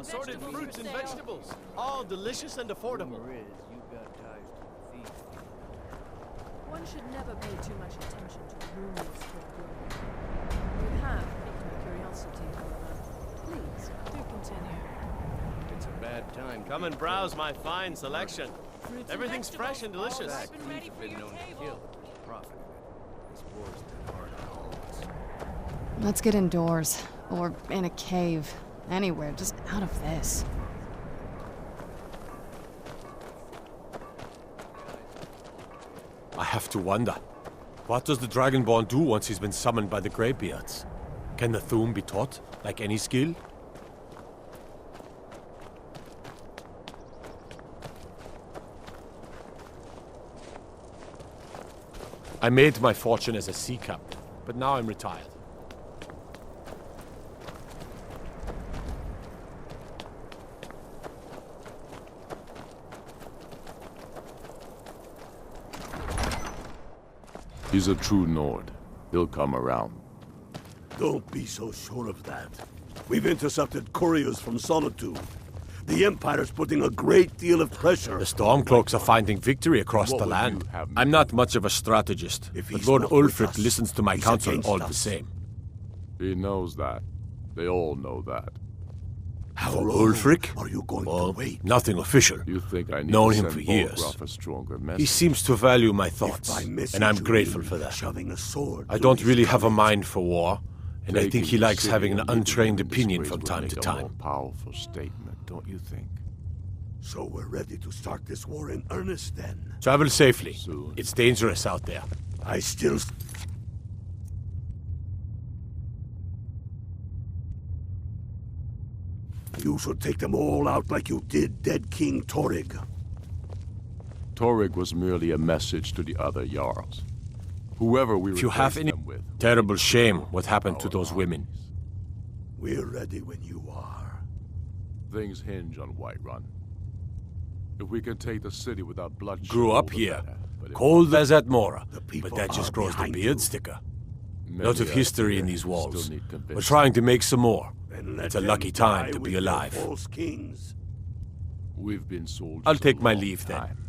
Assorted fruits and vegetables. All delicious and affordable. You've got ties to the thief. One should never pay too much attention to rumors for good. You have piqued my curiosity, however. Please, do continue. It's a bad time. Come and browse my fine selection. Fruits Everything's and fresh and delicious. vegetables, all ripe and ready for Been your known to table. kill. Profit of it. This war's been hard on all of us. Let's get indoors. Or in a cave. Anywhere, just out of this. I have to wonder. What does the Dragonborn do once he's been summoned by the Greybeards? Can the Thu'um be taught, like any skill? I made my fortune as a sea captain, but now I'm retired. He's a true Nord. He'll come around. Don't be so sure of that. We've intercepted couriers from Solitude. The Empire's putting a great deal of pressure. The Stormcloaks are finding victory across What the would land. you have me I'm not much of a strategist, If but he's Lord not with Ulfric us, listens to my he's counsel against all the us. same. He knows that. They all know that. How For long Ulfric? are you going Well, to wait? nothing official. You think I need Known to him send for years. Volggraf a stronger He message? seems to value my If thoughts, by message and I'm you grateful mean for that. Shoving a sword I through don't his really have a stomach. mind for war, and I think Taking he the likes city having an and living untrained in opinion disgrace from would time make to a time. more powerful statement, don't you think? So we're ready to start this war in earnest then. Travel safely. Soon. It's dangerous out there. I still... You should take them all out like you did dead King Torrig. Torrig was merely a message to the other Jarls. Whoever we If you have replaced any them with, terrible shame what happened to those women. We're ready when you are. things hinge on Whiterun. If we can take the city without bloodshed, Grew all up the here, better. But if cold as at Mora, The people but that just are grows the behind beard you. sticker. many Lot of us history here in these still walls. need We're convincing. trying to make some more. And let It's a them lucky time die to be with their alive. false kings. We've been soldiers I'll take a my long leave then. time.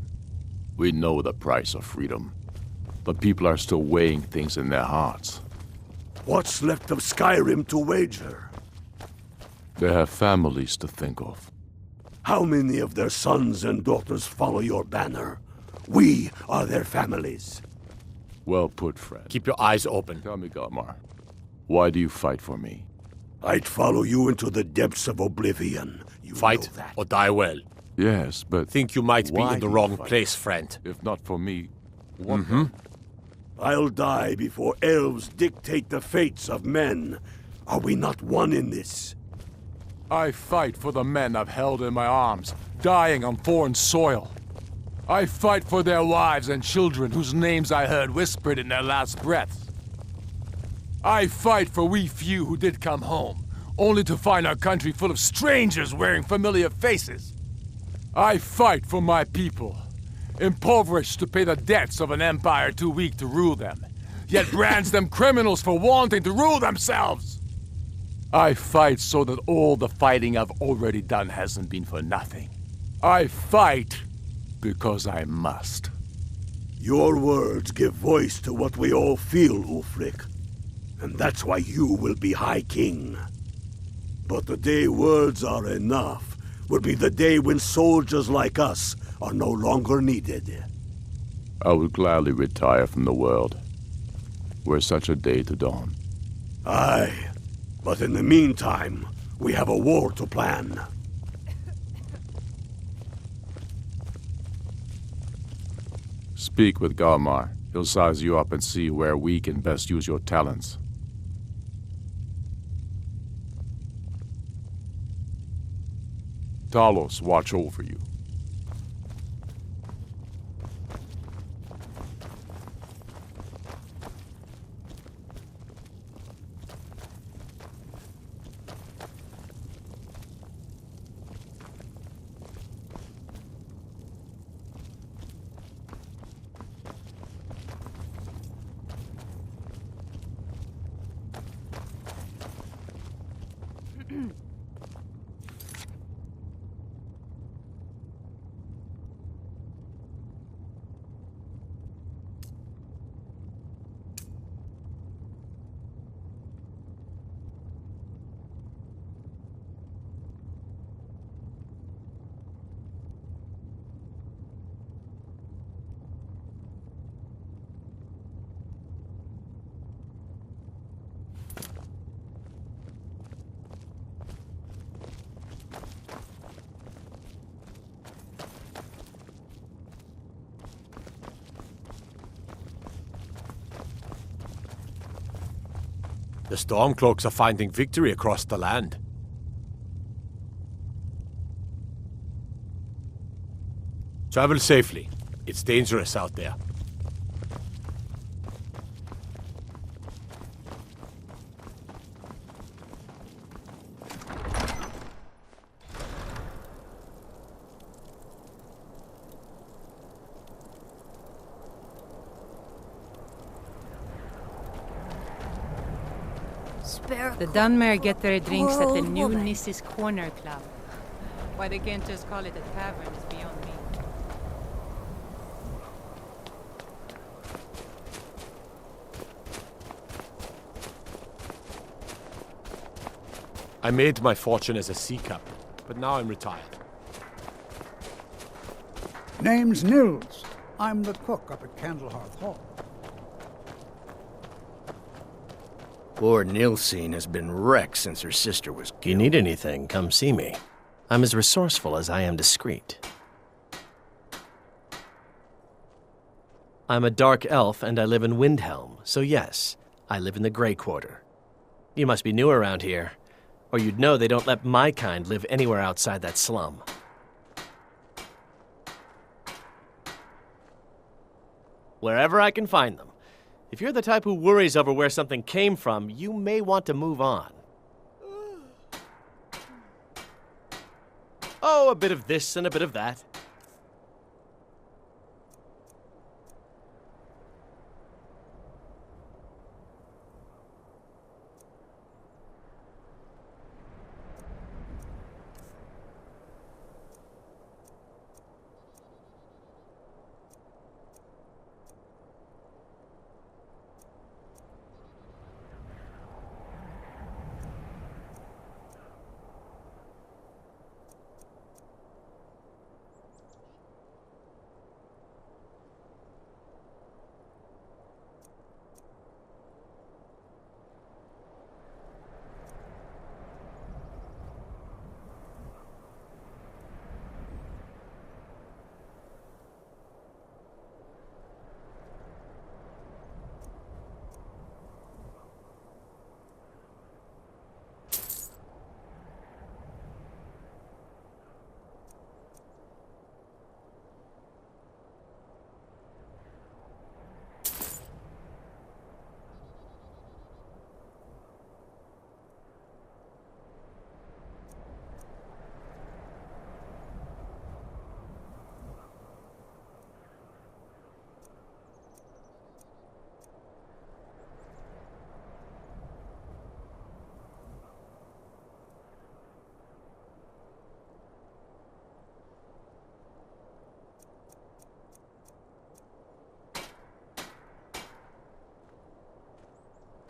We know the price of freedom, but people are still weighing things in their hearts. What's left of Skyrim to wager? They have families to think of. How many of their sons and daughters follow your banner? We are their families. Well put, Fred. Keep your eyes open. Tell me, Galmar, why do you fight for me? I'd follow you into the depths of oblivion. You Fight know that. or die well. Yes, but Think you might be Why in the do you wrong fight? place, friend. if not for me, what then? I'll die before elves dictate the fates of men. Are we not one in this? I fight for the men I've held in my arms, dying on foreign soil. I fight for their wives and children whose names I heard whispered in their last breaths. I fight for we few who did come home, only to find our country full of strangers wearing familiar faces. I fight for my people, impoverished to pay the debts of an empire too weak to rule them, yet brands them criminals for wanting to rule themselves. I fight so that all the fighting I've already done hasn't been for nothing. I fight because I must. Your words give voice to what we all feel, Ulfric. And that's why you will be High King. But the day words are enough will be the day when soldiers like us are no longer needed. I would gladly retire from the world, were such a day to dawn. Aye, but in the meantime, we have a war to plan. Speak with Galmar. He'll size you up and see where we can best use your talents. Talos, watch over you. The Stormcloaks are finding victory across the land. Travel safely. It's dangerous out there. The Dunmere get their drinks at the new Nisses Corner Club. Why they can't just call it a tavern is beyond me. I made my fortune as a sea captain, but now I'm retired. Name's Nils. I'm the cook up at Candlehearth Hall. Poor Nilsine has been wrecked since her sister was killed. If you need anything, come see me. I'm as resourceful as I am discreet. I'm a dark elf and I live in Windhelm, so yes, I live in the Grey Quarter. You must be new around here, or you'd know they don't let my kind live anywhere outside that slum. Wherever I can find them. If you're the type who worries over where something came from, you may want to move on. Oh, a bit of this and a bit of that.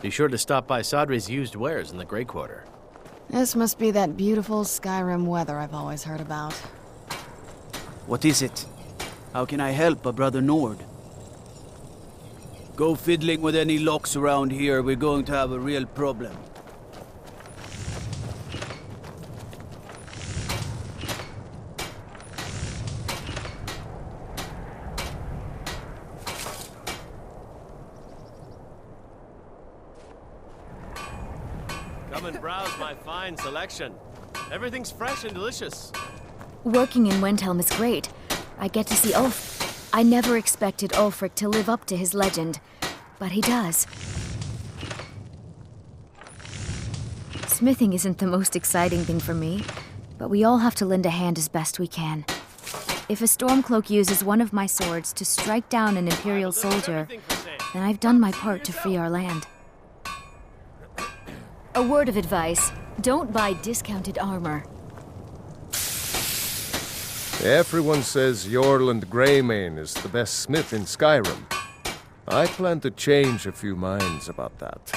Be sure to stop by Sadri's used wares in the Grey Quarter. This must be that beautiful Skyrim weather I've always heard about. What is it? How can I help, Brother Nord? Go fiddling with any locks around here, we're going to have a real problem. Come and browse my fine selection. Everything's fresh and delicious. Working in Windhelm is great. I get to see Ulf. I never expected Ulfric to live up to his legend, but he does. Smithing isn't the most exciting thing for me, but we all have to lend a hand as best we can. If a Stormcloak uses one of my swords to strike down an Imperial soldier, then I've done my part to free our land. A word of advice, don't buy discounted armor. Everyone says Jorland Greymane is the best smith in Skyrim. I plan to change a few minds about that.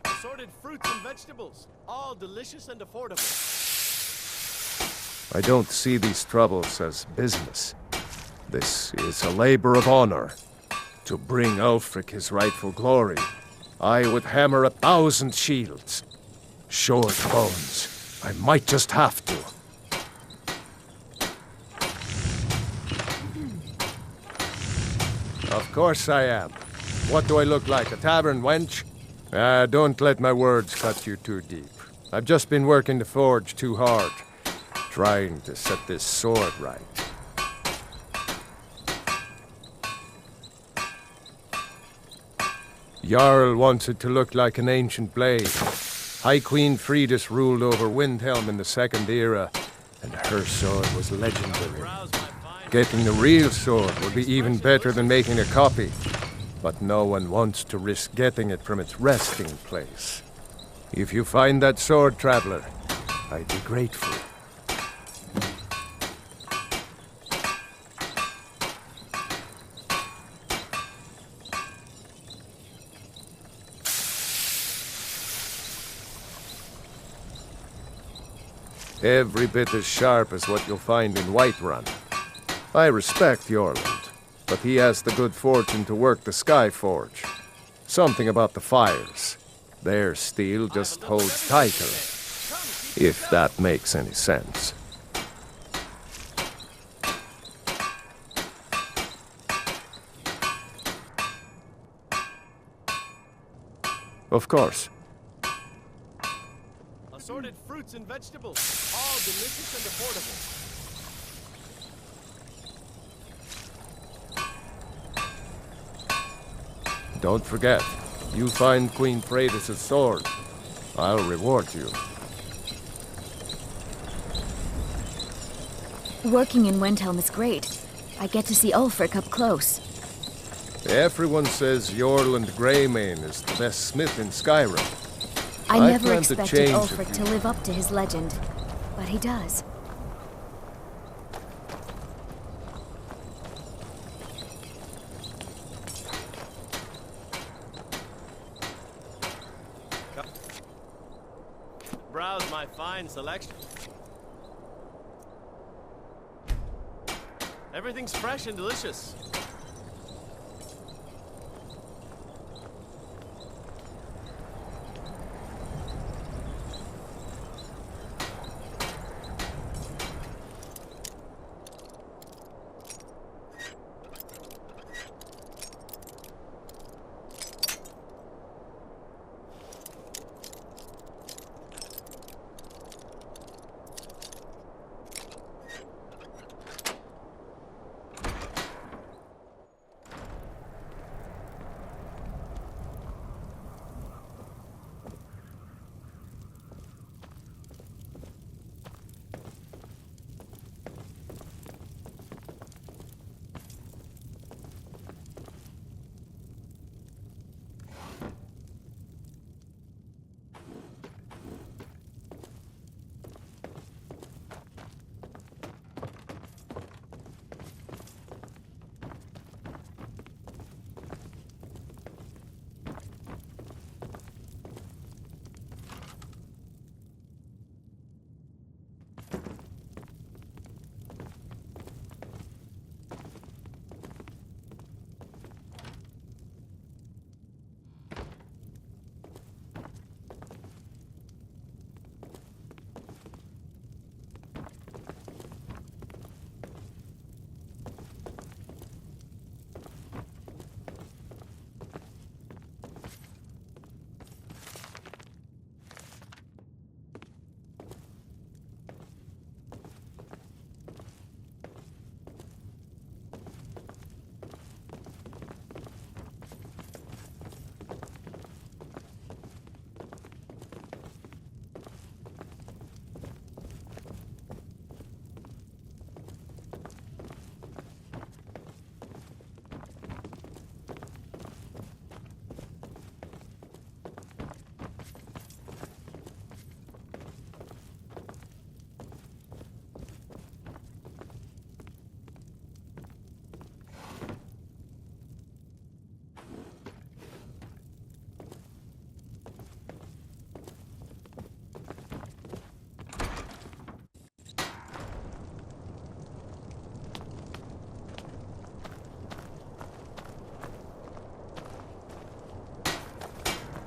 Assorted fruits and vegetables, all delicious and affordable. I don't see these troubles as business. This is a labor of honor. To bring Ulfric his rightful glory, I would hammer 1,000 shields. Short bones. I might just have to. Of course I am. What do I look like, a tavern wench? Don't let my words cut you too deep. I've just been working the forge too hard, trying to set this sword right. Jarl wants it to look like an ancient blade. High Queen Fridis ruled over Windhelm in the Second Era, and her sword was legendary. Getting the real sword would be even better than making a copy, but no one wants to risk getting it from its resting place. If you find that sword, Traveler, I'd be grateful. Every bit as sharp as what you'll find in Whiterun. I respect Jorland, but he has the good fortune to work the Skyforge. Something about the fires. Their steel just holds tighter, if that makes any sense. Of course. Assorted fruits and vegetables, all delicious and affordable. Don't forget, you find Queen Fridis' sword. I'll reward you. Working in Windhelm is great. I get to see Ulfric up close. Everyone says Jorland Greymane is the best smith in Skyrim. I never plan to expected change Ulfric to live up to his legend, but he does. Browse my fine selection. Everything's fresh and delicious.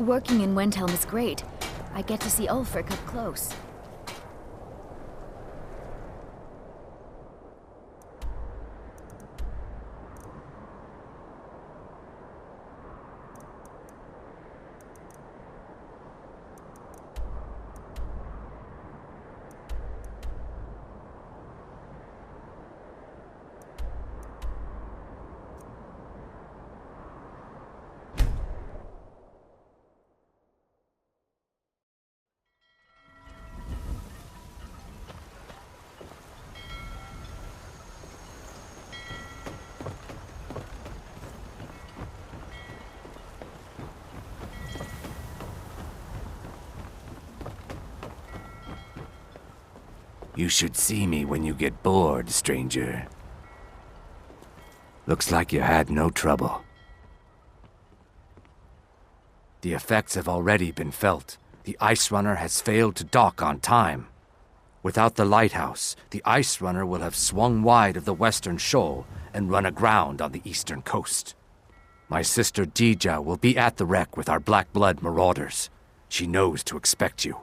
Working in Windhelm is great. I get to see Ulfric up close. You should see me when you get bored, stranger. Looks like you had no trouble. The effects have already been felt. The Ice Runner has failed to dock on time. Without the lighthouse, the Ice Runner will have swung wide of the western shoal and run aground on the eastern coast. My sister Dija will be at the wreck with our Black Blood marauders. She knows to expect you.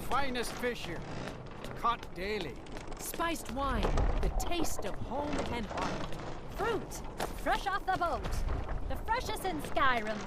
Finest fish here, caught daily. Spiced wine, the taste of home and heart. Fruit, fresh off the boat. The freshest in Skyrim.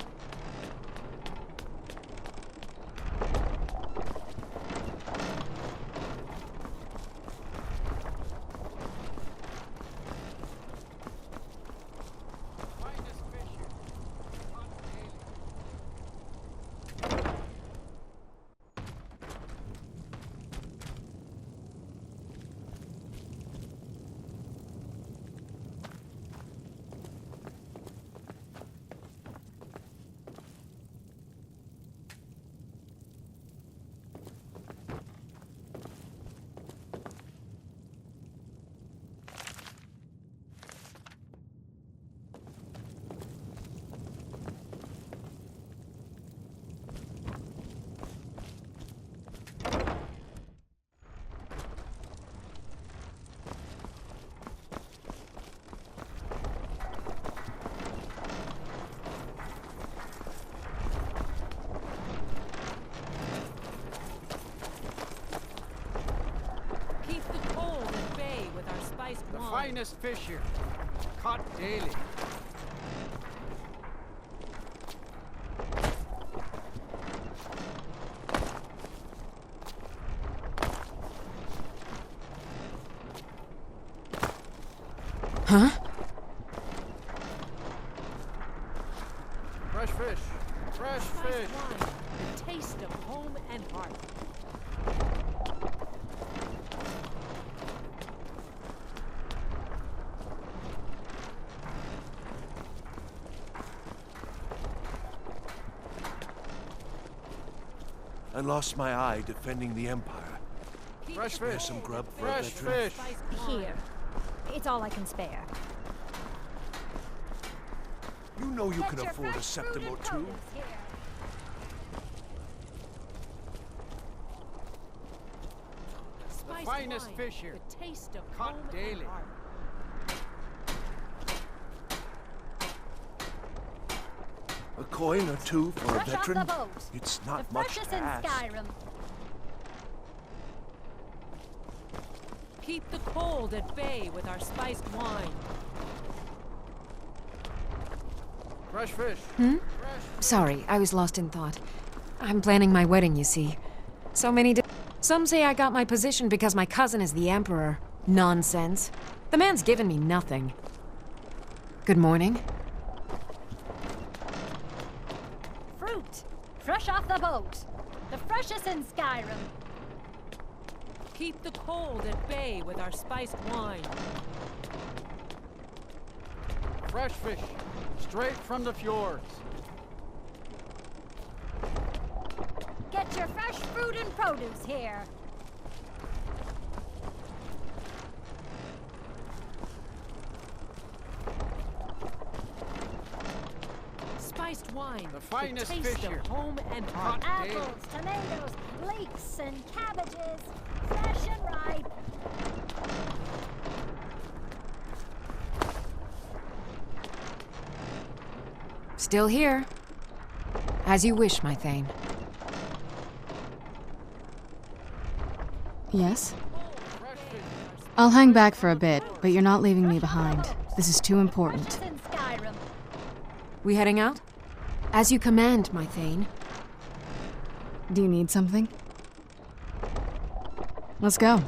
The finest fish here, caught daily. Huh? Fresh fish, fresh fish. Wine, the taste of home and heart. I lost my eye defending the Empire. Fresh fish. Some grub for Fresh a veteran. fish. Here. It's all I can spare. You know you Get can your afford a fresh septim fruit or and two. produce here. Spiced finest wine, fish here, the taste of caught home daily. and heart. A coin or two for a Fresh off veteran? the boat. It's not The much freshest to in ask. Skyrim. Keep the cold at bay with our spiced wine. Fresh fish. Sorry, I was lost in thought. I'm planning my wedding, you see. Some say I got my position because my cousin is the Emperor. Nonsense. The man's given me nothing. Good morning. Fruit, fresh off the boat. The freshest in Skyrim. Keep the cold at bay with our spiced wine. Fresh fish, straight from the fjords. Get your fresh fruit and produce here. Spiced wine. The finest taste fish here. of home and heart. Apples, tomatoes, leeks, and cabbages. Fresh and ripe. Still here. As you wish, my Thane. Yes? I'll hang back for a bit, but you're not leaving me behind. This is too important. In Skyrim. We heading out? As you command, my Thane. Do you need something? Let's go.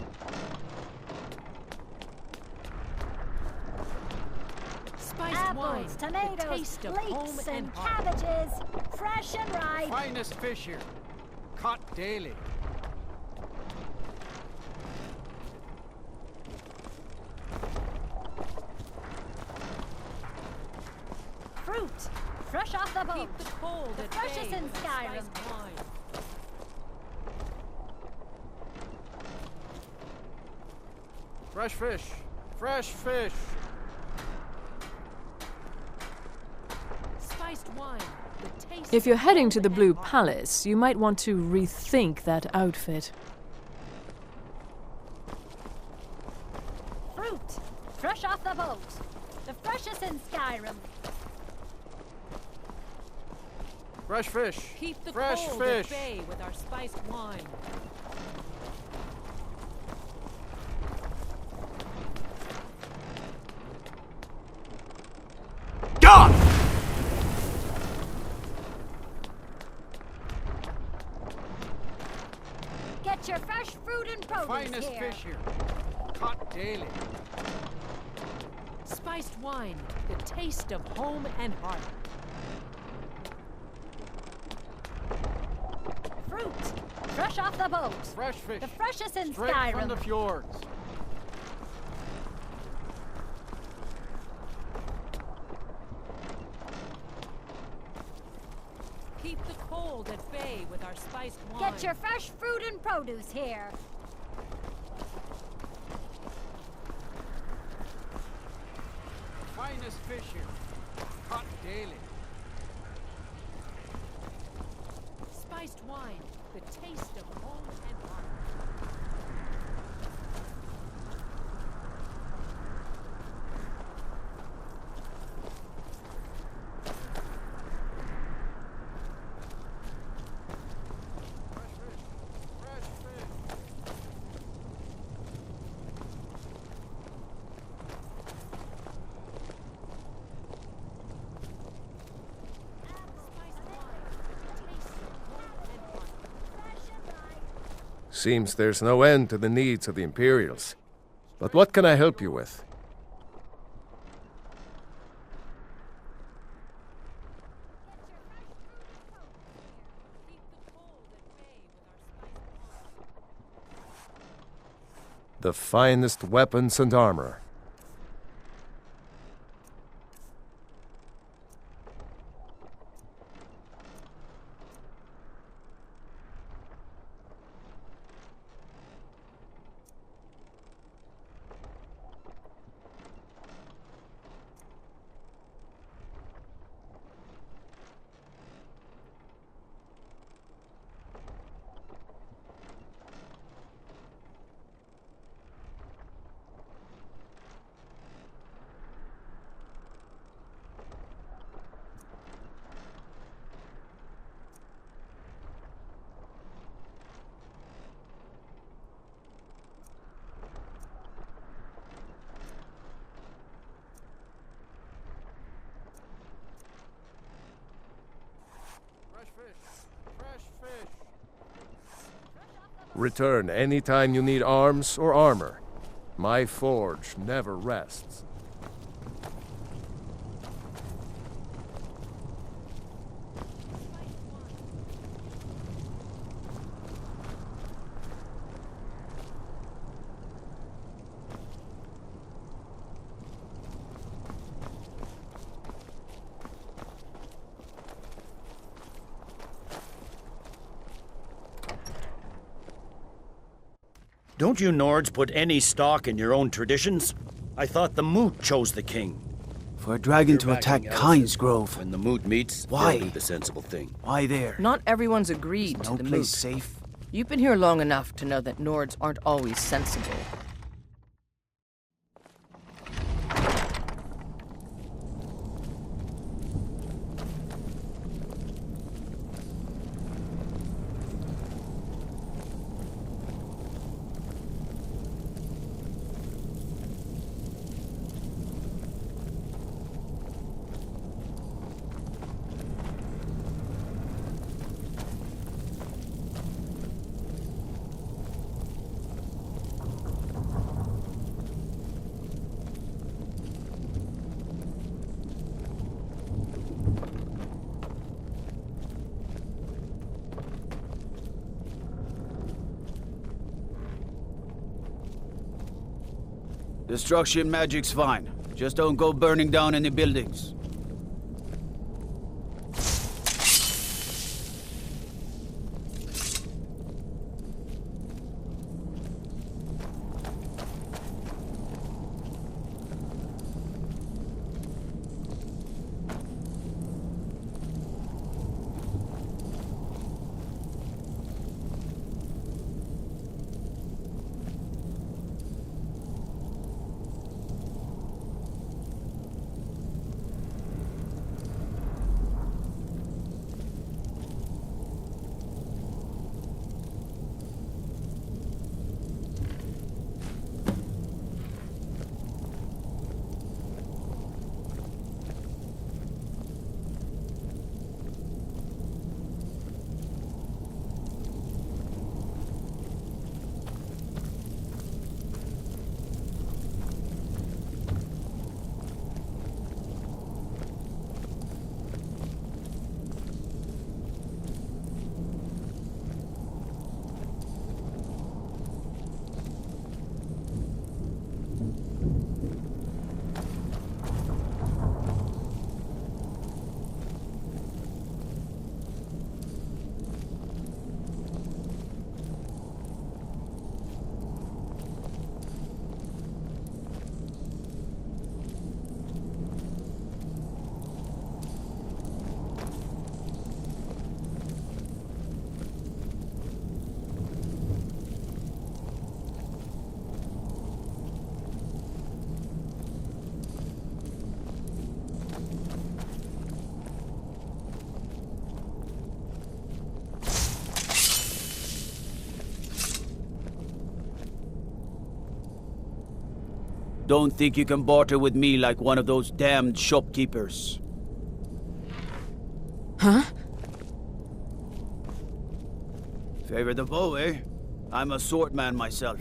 Spiced wine. Apples, The tomatoes, taste of home leeks, and and heart. cabbages. Fresh and ripe. Finest fish here. Caught daily. Fruit. Fresh off the boat. Keep the cold The at freshest bay in with Skyrim. spiced wine. Fresh fish. Fresh fish. Spiced wine. The taste If you're of heading home to the and Blue heart. Palace, you might want to rethink that outfit. Fruit. Fresh off the boat. The freshest in Skyrim. Fresh fish. Keep the Fresh cold fish. at bay with our spiced wine. God! Get your fresh fruit and produce Finest here. fish here. Caught daily. Spiced wine. The taste of home and heart. Fruit. Fresh off the boat. Fresh fish. The freshest in Straight Skyrim. from the fjords. Keep the cold at bay with our spiced wine. Get your fresh fruit and produce here. Finest fish here. Caught daily. Spiced wine. The taste of home and heart. Fresh fish. Spiced wine. The taste of home and heart. Fresh and ripe. Seems there's no end to the needs of the Imperials. But what can I help you with? Keep the cold at bay with our spiced wine. The finest weapons and armor. Fresh fish. Fresh fish. Return anytime you need arms or armor. My forge never rests. Don't you Nords put any stock in your own traditions? I thought the Moot chose the king. For a dragon to attack Kynes Grove. When the Moot meets, Why? they'll do the sensible thing. Why there? Not everyone's agreed Is to no the place Moot. safe? You've been here long enough to know that Nords aren't always sensible. Destruction magic's fine. Just don't go burning down any buildings. Don't think you can barter with me like one of those damned shopkeepers. Huh? Favor the bow, eh? I'm a swordman myself.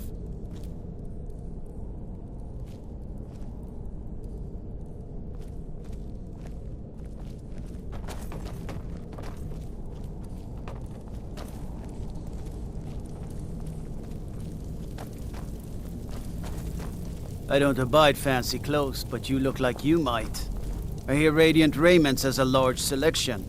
I don't abide fancy clothes, but you look like you might. I hear Radiant Raiments has a large selection.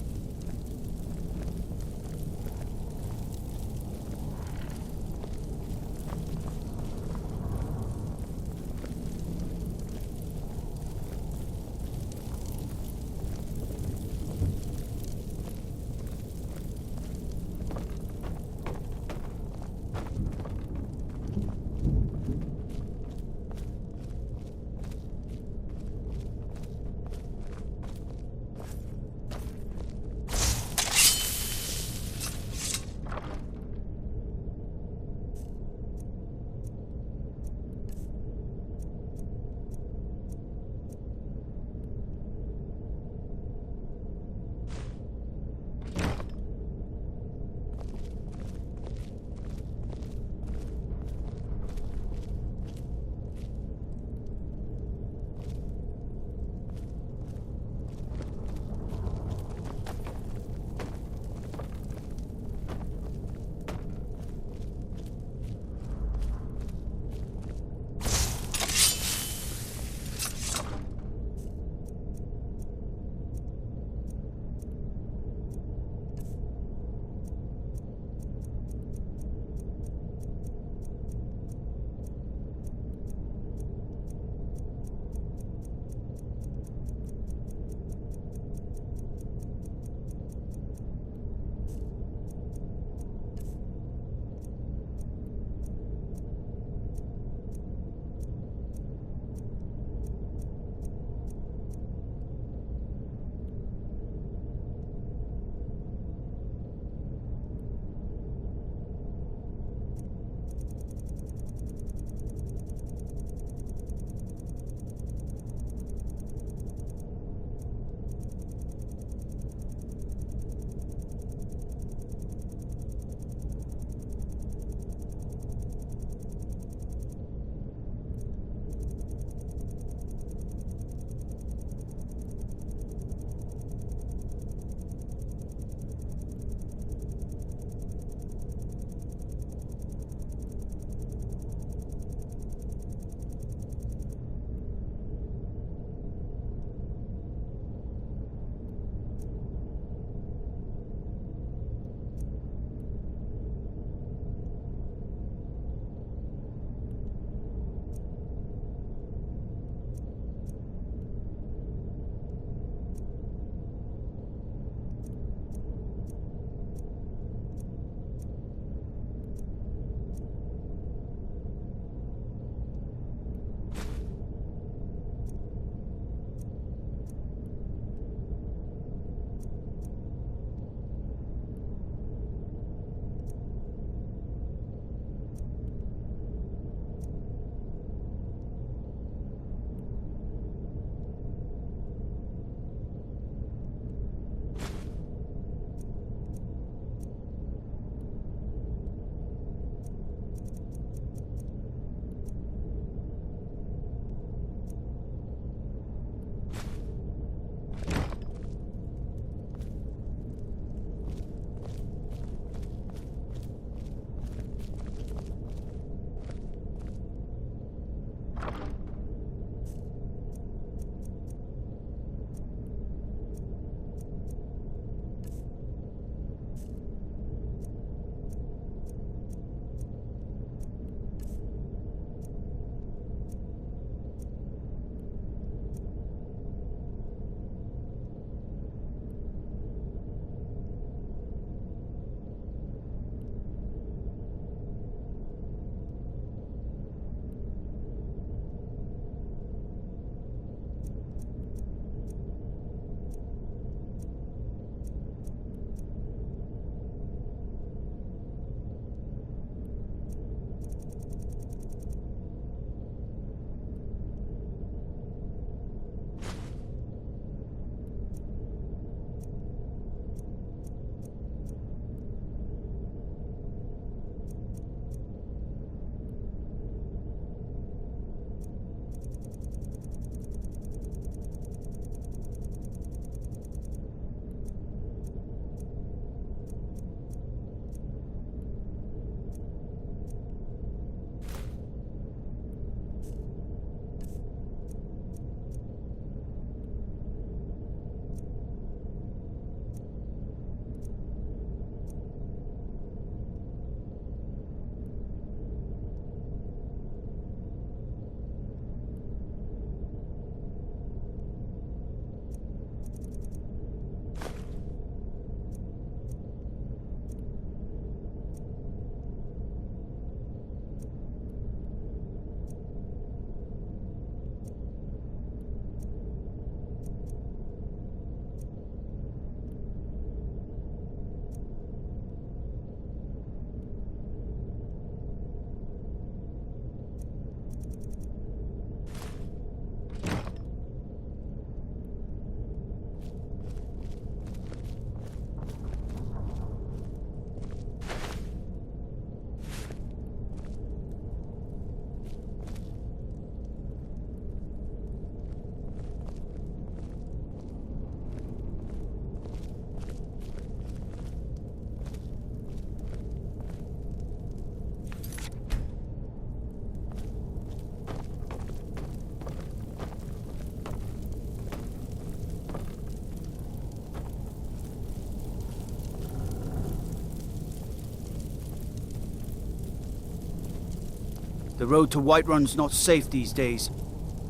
The road to Whiterun's not safe these days.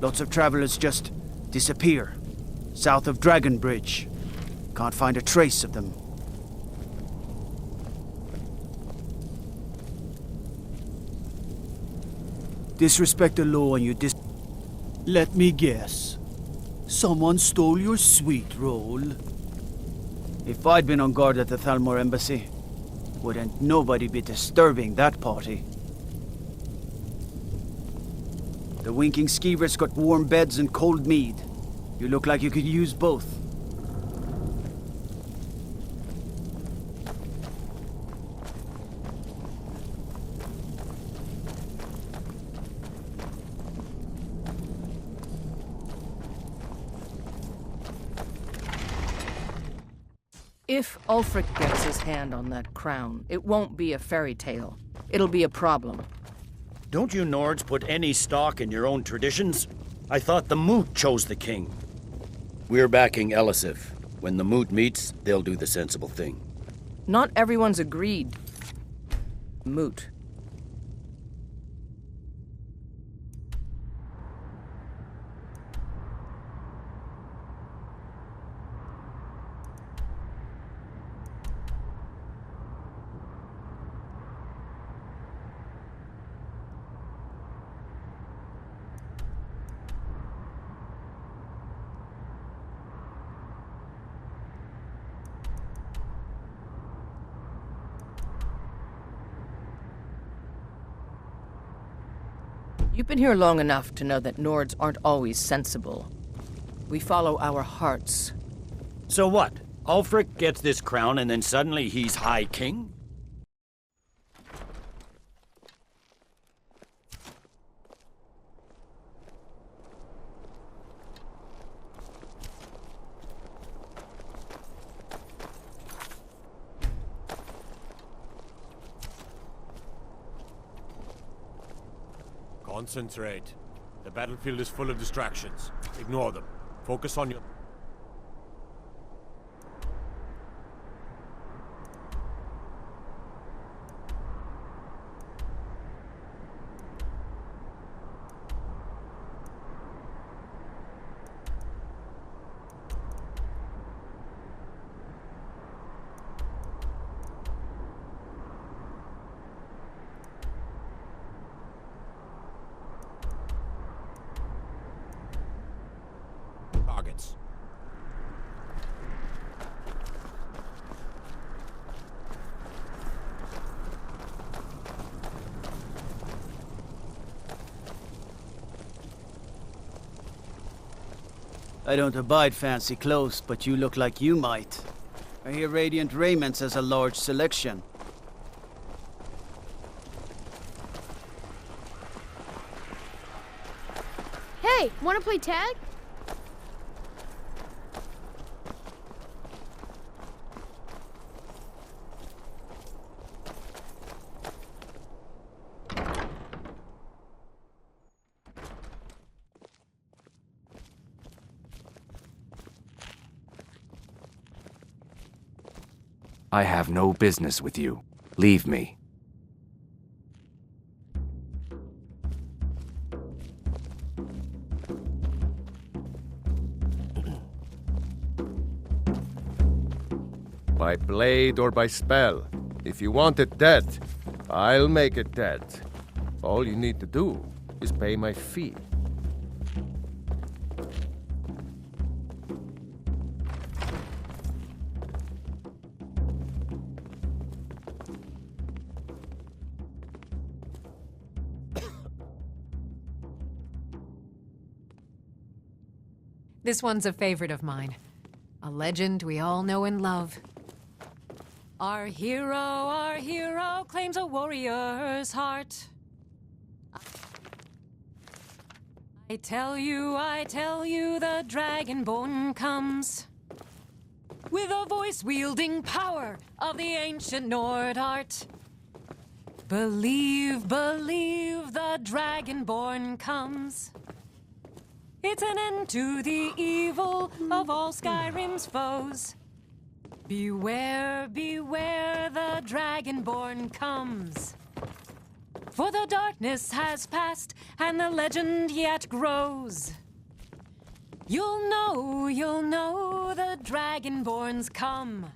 Lots of travelers just disappear. South of Dragonbridge. Can't find a trace of them. Disrespect the law and you Let me guess. Someone stole your sweet roll. If I'd been on guard at the Thalmor embassy, wouldn't nobody be disturbing that party. The winking skeevers got warm beds and cold mead. You look like you could use both. If Ulfric gets his hand on that crown, it won't be a fairy tale. It'll be a problem. Don't you Nords put any stock in your own traditions? I thought the Moot chose the king. We're backing Elisif. When the Moot meets, they'll do the sensible thing. Not everyone's agreed. Moot. You've been here long enough to know that Nords aren't always sensible. We follow our hearts. So what? Ulfric gets this crown and then suddenly he's High King? Concentrate. The battlefield is full of distractions. Ignore them. Focus on your... targets. I don't abide fancy clothes, but you look like you might. I hear Radiant Raiments has a large selection. Hey, wanna play tag? I have no business with you. Leave me. By blade or by spell. If you want it dead, I'll make it dead. All you need to do is pay my fee. This one's a favorite of mine. A legend we all know and love. Our hero claims a warrior's heart. I tell you, the Dragonborn comes. With a voice-wielding power of the ancient Nord art. Believe, the Dragonborn comes. It's an end to the evil of all Skyrim's foes. Beware, the Dragonborn comes. For the darkness has passed, and the legend yet grows. You'll know the Dragonborn's come.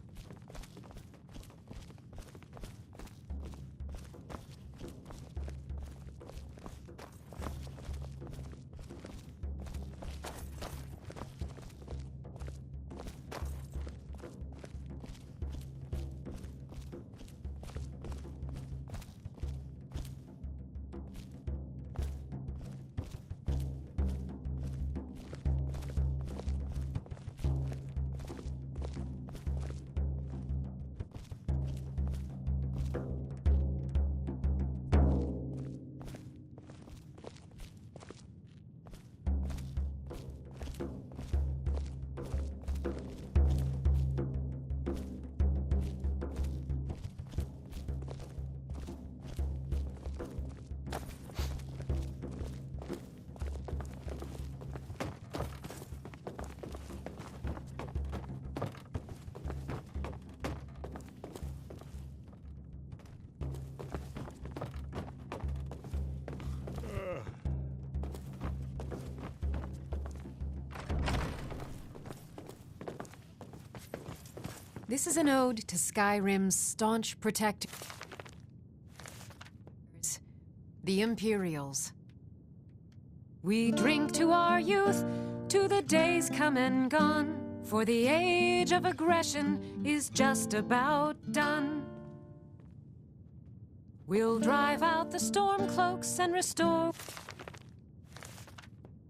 This is an ode to Skyrim's staunch protectors, the Imperials. We drink to our youth, to the days come and gone, for the age of aggression is just about done. We'll drive out the Stormcloaks and restore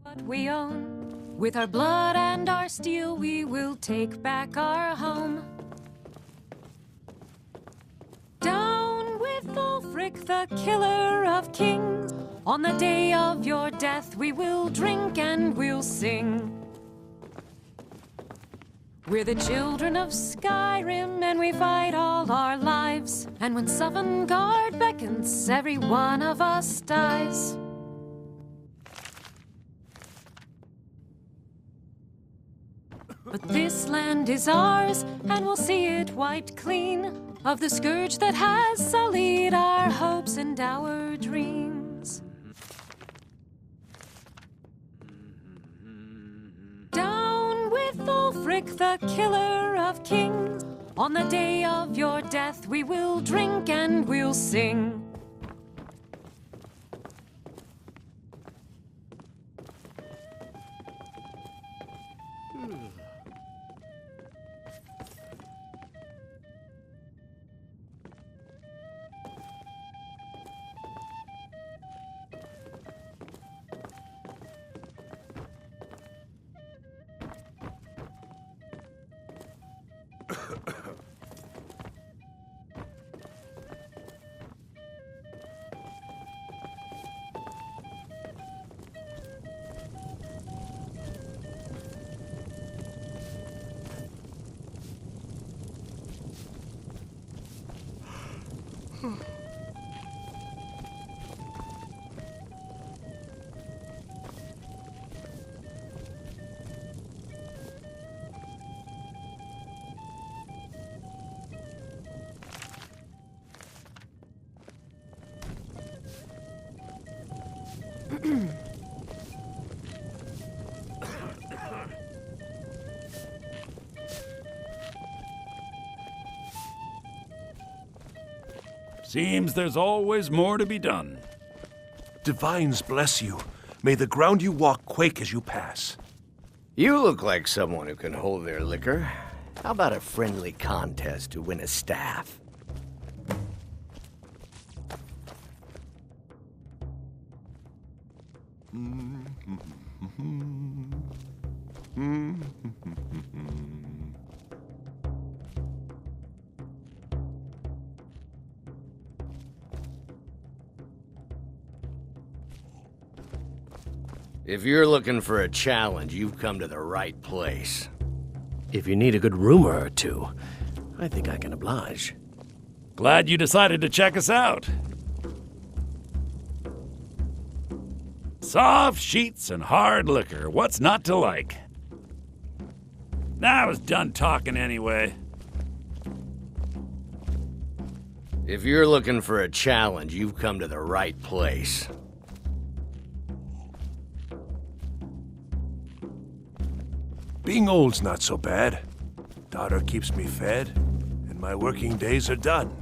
what we own. With our blood and our steel, we will take back our home. Down with Ulfric, the killer of kings. On the day of your death, we will drink and we'll sing. We're the children of Skyrim, and we fight all our lives. And when Sovngarde beckons, every one of us dies. But this land is ours, and we'll see it wiped clean of the scourge that has sullied our hopes and our dreams. Down with Ulfric, the killer of kings. On the day of your death, we will drink and we'll sing. Seems there's always more to be done. Divines bless you. May the ground you walk quake as you pass. You look like someone who can hold their liquor. How about a friendly contest to win a staff? If you're looking for a challenge, you've come to the right place. If you need a good rumor or two, I think I can oblige. Glad you decided to check us out. Soft sheets and hard liquor, what's not to like? Now I was done talking anyway. If you're looking for a challenge, you've come to the right place. Being old's not so bad. Daughter keeps me fed, and my working days are done.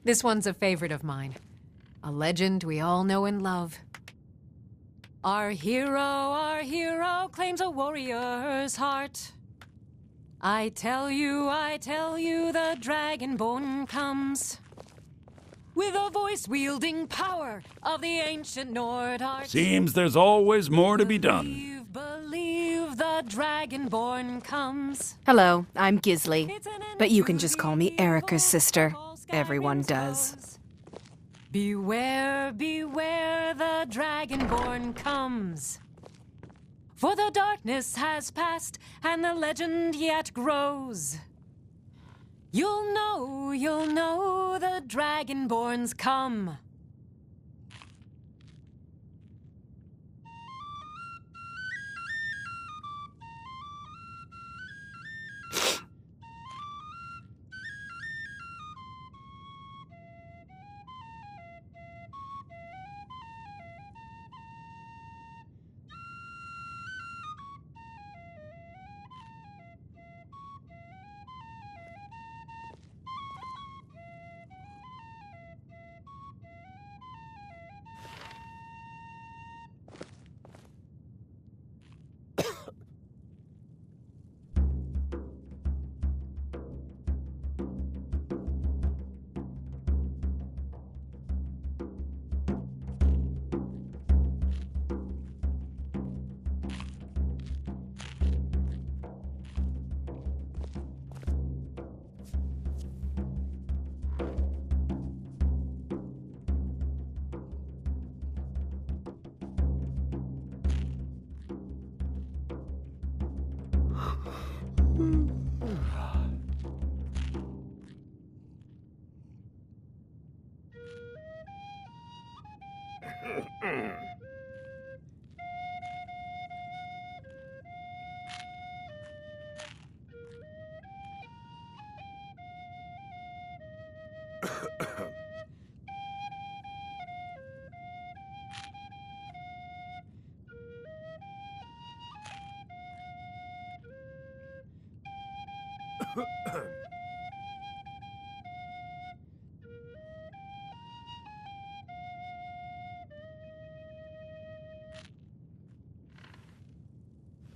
This one's a favorite of mine. A legend we all know and love. Our hero claims a warrior's heart. I tell you, the Dragonborn comes. With a voice-wielding power of the ancient Nord art. Seems there's always more to be done. Believe the Dragonborn comes. Hello, I'm Gisli, but you can just call me Erica's sister. Everyone does. Beware, beware, the Dragonborn comes. For the darkness has passed, and the legend yet grows. You'll know the Dragonborn's come.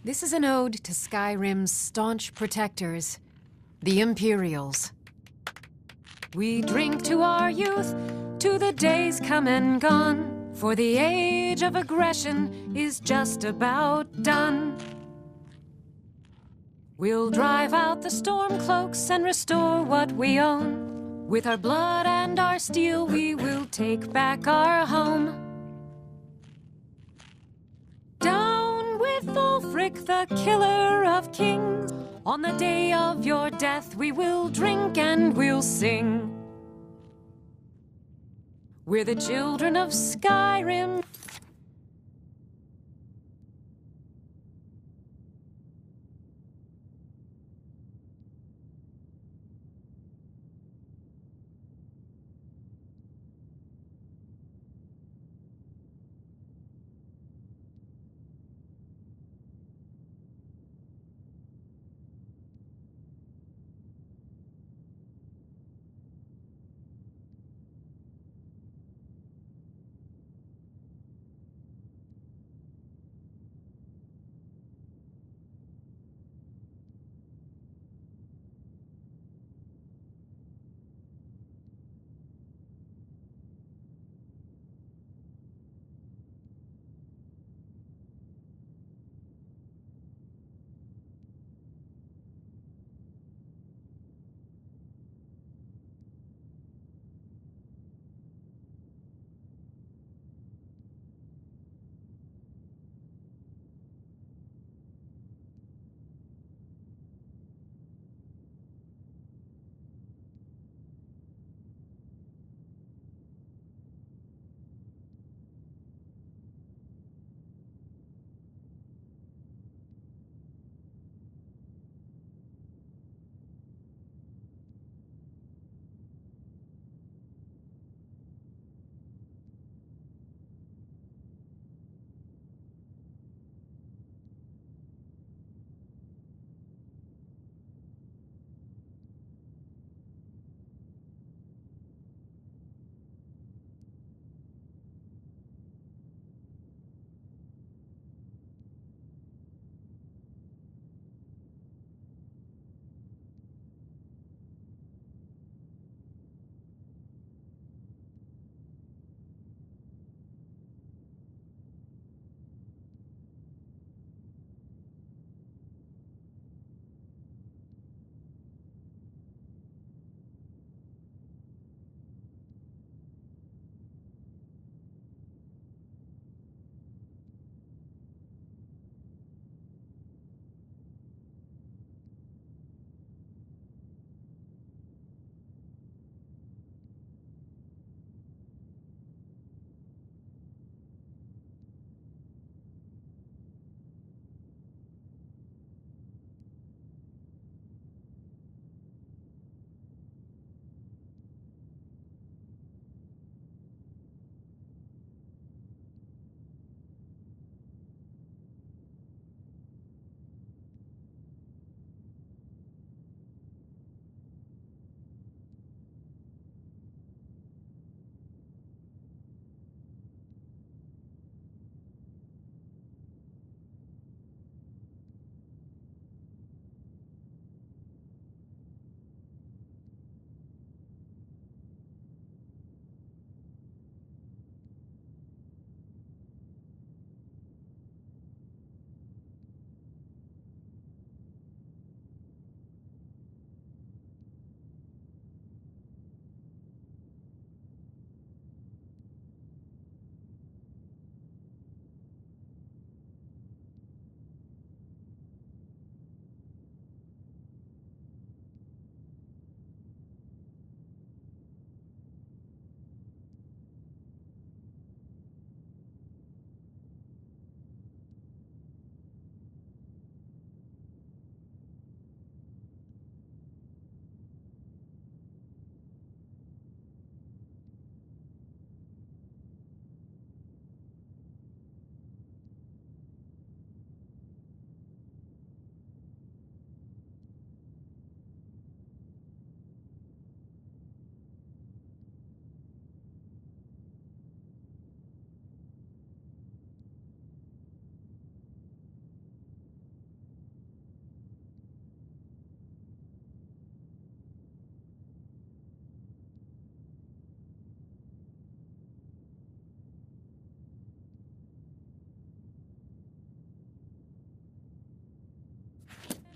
This is an ode to Skyrim's staunch protectors, the Imperials. We drink to our youth, to the days come and gone, for the age of aggression is just about done. We'll drive out the Stormcloaks and restore what we own. With our blood and our steel, we will take back our home. Down with Ulfric, the killer of kings. On the day of your death, we will drink and we'll sing. We're the children of Skyrim.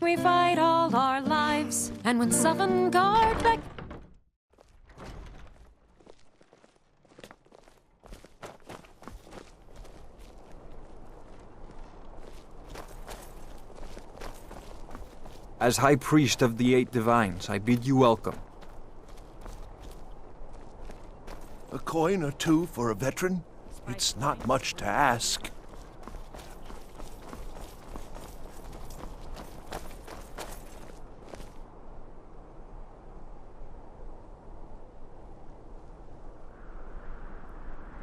We fight all our lives, and when Sovngarde beck... As High Priest of the Eight Divines, I bid you welcome. A coin or two for a veteran? It's not much to ask.